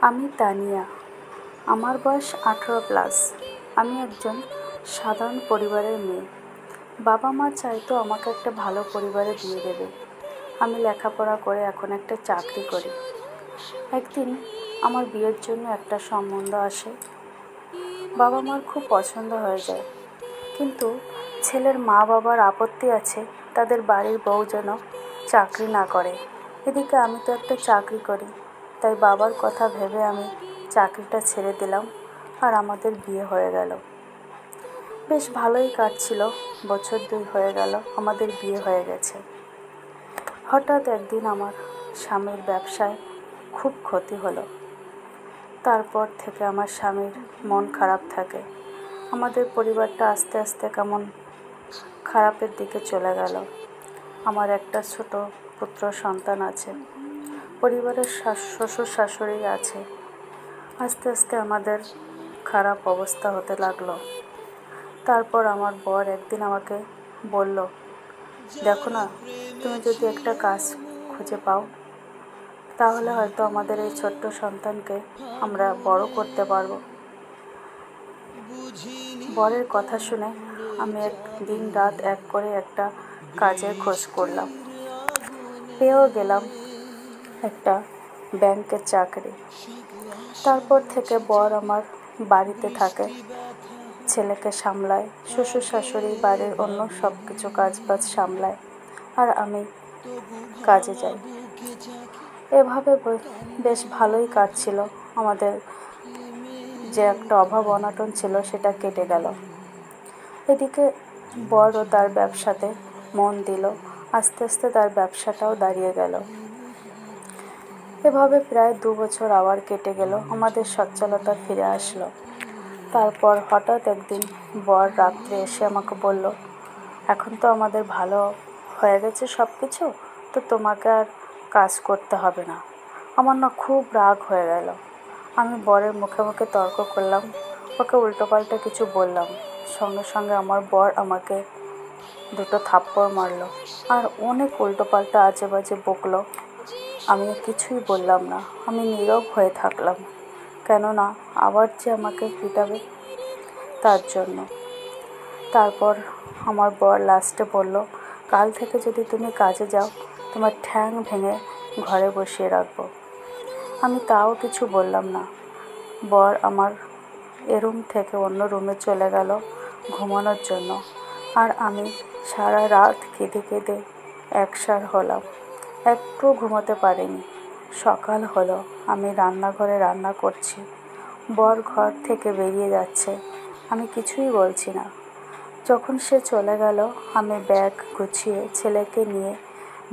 আমি তানিয়া। আমার বয়স 18+। আমি একজন সাধারণ পরিবারের মেয়ে। বাবা মা চাইতো আমাকে একটা ভালো পরিবারে দিয়ে দেবে। আমি লেখাপড়া করে এখন একটা চাকরি করি। একদিন আমার বিয়ের জন্য একটা সম্বন্ধ আসে। বাবা মার খুব পছন্দ হয়ে যায়, কিন্তু ছেলের মা বাবার আপত্তি আছে তাদের বাড়ির বউ যেন চাকরি না করে। এদিকে আমি তো একটা চাকরি করি, তাই বাবার কথা ভেবে আমি চাকরিটা ছেড়ে দিলাম আর আমাদের বিয়ে হয়ে গেল। বেশ ভালোই কাটছিল। বছর 2 হয়ে গেল আমাদের বিয়ে হয়ে গেছে। হঠাৎ একদিন আমার স্বামীর ব্যবসায় খুব ক্ষতি হলো। তারপর থেকে আমার স্বামীর মন খারাপ থাকে। আমাদের পরিবারটা আস্তে আস্তে কেমন খারাপের দিকে চলে গেল। আমার একটা ছোট পুত্র সন্তান আছে, পরিবারের শ্বশুর শাশুড়ি আছে। আস্তে আস্তে আমাদের খারাপ অবস্থা হতে লাগলো। তারপর আমার বর একদিন আমাকে বলল, দেখো না, তুমি যদি একটা কাজ খুঁজে পাও তাহলে হয়তো আমাদের এই ছোট্ট সন্তানকে আমরা বড় করতে পারবো। বরের কথা শুনে আমি দিন রাত এক করে একটা কাজের খোঁজ করলাম। পেয়েও গেলাম একটা ব্যাংকের চাকরি। তারপর থেকে বর আমার বাড়িতে থাকে, ছেলেকে সামলায়, শ্বশুর শাশুড়ি বাড়ির অন্য সব কিছু কাজবাজ সামলায়, আর আমি কাজে যাই। এভাবে বেশ ভালোই কাটছিল। আমাদের যে একটা অভাব অনটন ছিল সেটা কেটে গেল। এদিকে বড়ও তার ব্যবসাতে মন দিল। আস্তে আস্তে তার ব্যবসাটাও দাঁড়িয়ে গেল। এভাবে প্রায় 2 বছর আবার কেটে গেল, আমাদের সচ্ছলতা ফিরে আসলো। তারপর হঠাৎ একদিন বর রাত্রে এসে আমাকে বলল, এখন তো আমাদের ভালো হয়ে গেছে সব কিছু, তো তোমাকে আর কাজ করতে হবে না। আমার না খুব রাগ হয়ে গেল। আমি বরের মুখে মুখে তর্ক করলাম, ওকে উল্টোপাল্টা কিছু বললাম। সঙ্গে সঙ্গে আমার বর আমাকে 2 থাপ্পড় মারলো আর অনেক উল্টোপাল্টা আজে বাজে বকলো। আমি কিছুই বললাম না, আমি নীরব হয়ে থাকলাম, কেননা আবার যে আমাকে পিটাবে তার জন্য। তারপর আমার বর লাস্টে বলল, কাল থেকে যদি তুমি কাজে যাও তোমার ঠ্যাং ভেঙে ঘরে বসিয়ে রাখবো। আমি তাও কিছু বললাম না। বর আমার রুম থেকে অন্য রুমে চলে গেল ঘুমানোর জন্য, আর আমি সারা রাত কেঁদে কেঁদে একসার হলাম, একটু ঘুমোতে পারিনি। সকাল হলো, আমি রান্নাঘরে রান্না করছি, বর ঘর থেকে বেরিয়ে যাচ্ছে, আমি কিছুই বলছি না। যখন সে চলে গেল আমি ব্যাগ গুছিয়ে ছেলেকে নিয়ে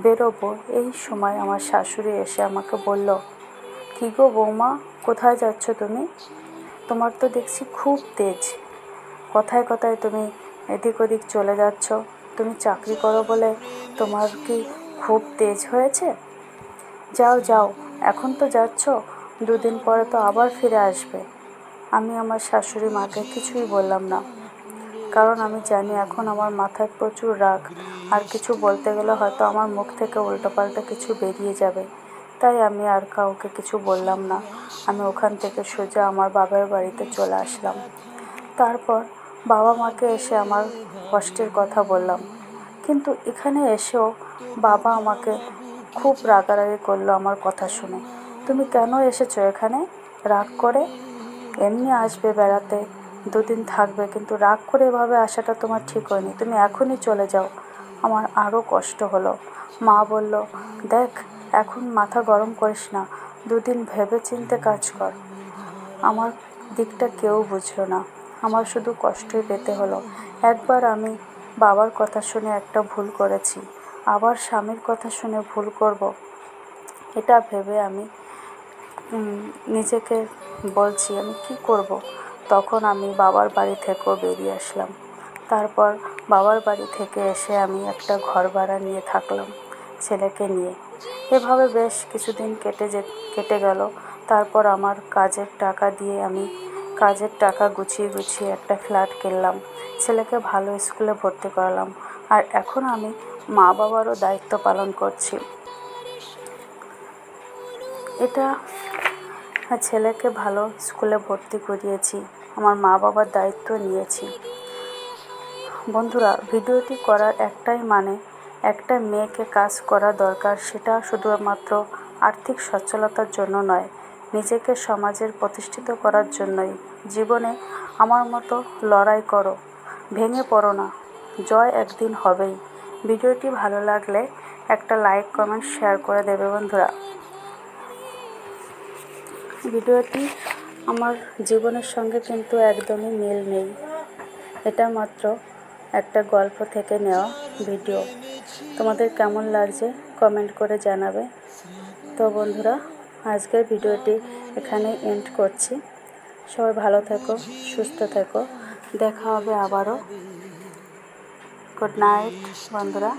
বেরোবো, এই সময় আমার শাশুড়ি এসে আমাকে বলল, কী গো বৌমা, কোথায় যাচ্ছ তুমি? তোমার তো দেখছি খুব তেজ, কথায় কথায় তুমি এদিক ওদিক চলে যাচ্ছ। তুমি চাকরি করো বলে তোমার কি খুব তেজ হয়েছে? যাও যাও, এখন তো যাচ্ছ, 2 দিন পরে তো আবার ফিরে আসবে। আমি আমার শাশুড়ি মাকে কিছুই বললাম না, কারণ আমি জানি এখন আমার মাথায় প্রচুর রাগ, আর কিছু বলতে গেলে হয়তো আমার মুখ থেকে উল্টোপাল্টা কিছু বেরিয়ে যাবে। তাই আমি আর কাউকে কিছু বললাম না। আমি ওখান থেকে সোজা আমার বাবার বাড়িতে চলে আসলাম। তারপর বাবা মাকে এসে আমার কষ্টের কথা বললাম, কিন্তু এখানে এসেও বাবা আমাকে খুব রাগারাগি করলো আমার কথা শুনে। তুমি কেন এসেছো এখানে রাগ করে? এমনি আসবে বেড়াতে, 2 দিন থাকবে, কিন্তু রাগ করে এভাবে আসাটা তোমার ঠিক হয়নি, তুমি এখনই চলে যাও। আমার আরও কষ্ট হলো। মা বলল, দেখ, এখন মাথা গরম করিস না, 2 দিন ভেবে চিন্তে কাজ কর। আমার দিকটা কেউ বুঝলো না, আমার শুধু কষ্টই পেতে হলো। একবার আমি বাবার কথা শুনে একটা ভুল করেছি, আবার স্বামীর কথা শুনে ভুল করব, এটা ভেবে আমি নিজেকে বলছি আমি কি করব। তখন আমি বাবার বাড়ি থেকেও বেরিয়ে আসলাম। তারপর বাবার বাড়ি থেকে এসে আমি একটা ঘর ভাড়া নিয়ে থাকলাম ছেলেকে নিয়ে। এভাবে বেশ কিছুদিন কেটে গেল। তারপর আমার কাজের টাকা দিয়ে আমি কাজের টাকা গুছিয়ে গুছিয়ে একটা ফ্ল্যাট কিনলাম, ছেলেকে ভালো স্কুলে ভর্তি করালাম, আর এখন আমি মা বাবারও দায়িত্ব পালন করছি। এটা আর ছেলেকে ভালো স্কুলে ভর্তি করিয়েছি, আমার মা বাবার দায়িত্ব নিয়েছি। বন্ধুরা, ভিডিওটি করার একটাই মানে, একটা মেয়েকে কাজ করা দরকার, সেটা শুধুমাত্র আর্থিক সচ্ছলতার জন্য নয়, নিজেকে সমাজের প্রতিষ্ঠিত করার জন্যই। জীবনে আমার মতো লড়াই করো, ভেঙে পড়ো না, জয় একদিন হবেই। ভিডিওটি ভালো লাগলে একটা লাইক, কমেন্ট, শেয়ার করে দেবে বন্ধুরা। ভিডিওটি আমার জীবনের সঙ্গে কিন্তু একদমই মিল নেই, এটা মাত্র একটা গল্প থেকে নেওয়া ভিডিও। তোমাদের কেমন লাগছে কমেন্ট করে জানাবে। তো বন্ধুরা, আজকের ভিডিওটি এখানে এন্ড করছি। সবাই ভালো থেকো, সুস্থ থেকো, দেখা হবে আবারও। গুড নাইট বন্ধুরা।